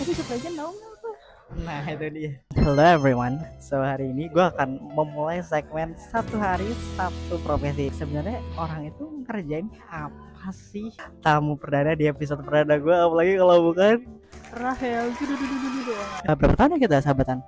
Tapi supply chain tahu nggak apa? Nah itu dia. Hello everyone. So hari ini gue akan memulai segmen satu hari satu profesi. Sebenarnya orang itu ngerjain apa sih? Tamu perdana di episode perdana gue, apalagi kalau bukan Rahel, berapa tahun ya kita sahabatan?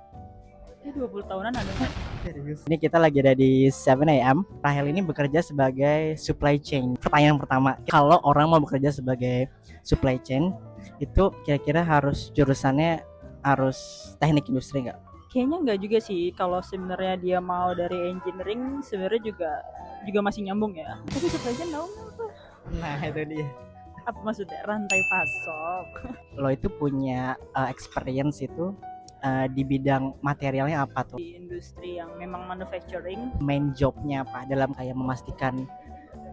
ini 20 tahunan ada nggak? Serius. Ini kita lagi ada di 7 AM. Rahel ini bekerja sebagai supply chain. Pertanyaan pertama, kalau orang mau bekerja sebagai supply chain, itu kira-kira harus jurusannya harus teknik industri nggak? Kayaknya nggak juga sih. Kalau sebenarnya dia mau dari engineering, sebenarnya juga masih nyambung ya. Tapi supply chain tahu nggak apa? Nah itu dia. Apa maksudnya rantai pasok? Lo itu punya experience itu di bidang materialnya apa tuh? Di industri yang memang manufacturing, Main jobnya apa dalam kayak memastikan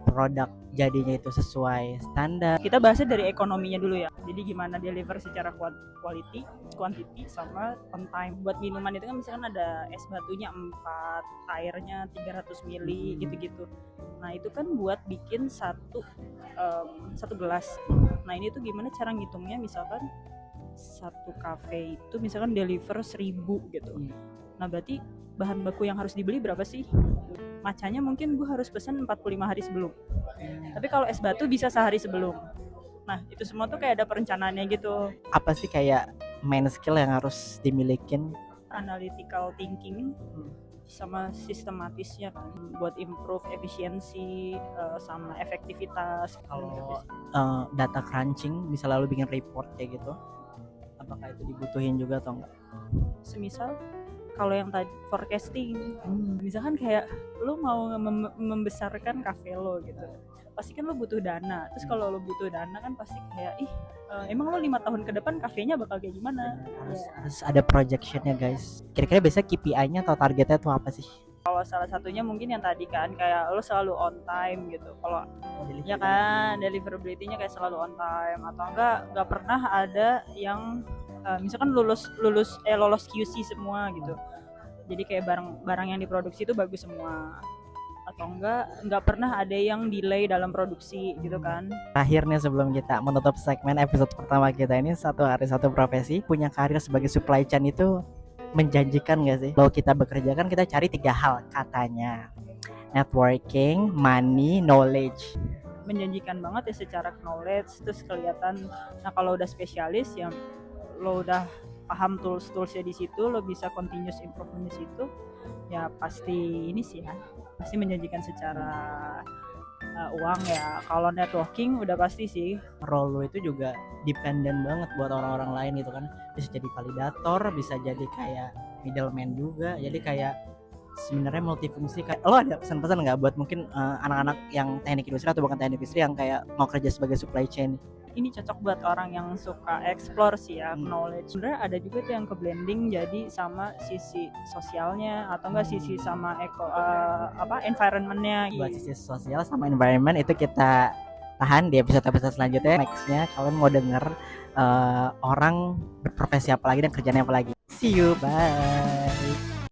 produk jadinya itu sesuai standar? kita bahasnya dari ekonominya dulu ya. Jadi gimana deliver secara quality, quantity, sama on time. Buat minuman itu kan misalkan ada es batunya 4, airnya 300 ml gitu-gitu. Nah itu kan buat bikin satu gelas. Nah ini tuh gimana cara ngitungnya, misalkan satu cafe itu misalkan deliver 1000 gitu. Nah berarti bahan baku yang harus dibeli berapa sih? Macanya mungkin gue harus pesan 45 hari sebelum. Tapi kalau es batu bisa sehari sebelum. Nah itu semua tuh kayak ada perencanaannya gitu. Apa sih kayak main skill yang harus dimilikin? Analytical thinking sama sistematisnya kan, buat improve efisiensi sama efektivitas. Kalau data crunching bisa lalu bikin report kayak gitu, apakah itu dibutuhin juga atau enggak? Semisal kalau yang tadi forecasting, misalkan kayak lo mau membesarkan kafe lo gitu, pasti kan lo butuh dana. Terus kalau lo butuh dana kan pasti kayak emang lo 5 tahun ke depan kafenya bakal kayak gimana? Harus ada projectionnya guys. Kira-kira biasanya KPI-nya atau targetnya tuh apa sih? Kalau salah satunya mungkin yang tadi kan kayak lo selalu on time gitu. Kalau ya kan deliverability-nya kayak selalu on time, atau nggak pernah ada yang misalkan lolos QC semua gitu. Jadi kayak barang yang diproduksi itu bagus semua, atau nggak pernah ada yang delay dalam produksi gitu kan. Akhirnya sebelum kita menutup segmen episode pertama kita ini, satu hari satu profesi, punya karir sebagai supply chain itu menjanjikan gak sih? Kalau kita bekerja kan kita cari 3 hal katanya: networking, money, knowledge. Menjanjikan banget ya secara knowledge, terus kelihatan. Nah kalau udah spesialis ya lo udah paham toolsnya di situ, lo bisa continuous improvement di situ, ya pasti ini sih ya, pasti menjanjikan secara uang ya. Kalau networking udah pasti sih. Role lo itu juga dependent banget buat orang-orang lain gitu kan, bisa jadi validator, bisa jadi kayak middleman juga, jadi kayak sebenarnya multifungsi. Kayak lo ada pesan-pesan nggak buat mungkin anak-anak yang teknik industri atau bukan teknik industri yang kayak mau kerja sebagai supply chain? Ini cocok buat orang yang suka explore sih ya, knowledge. Sebenarnya ada juga tuh yang ke blending jadi sama sisi sosialnya, atau enggak sisi sama environmentnya. Buat sisi sosial sama environment itu kita tahan di episode-episode selanjutnya. Nextnya kalian mau denger orang berprofesi apa lagi dan kerjanya apa lagi. See you, bye.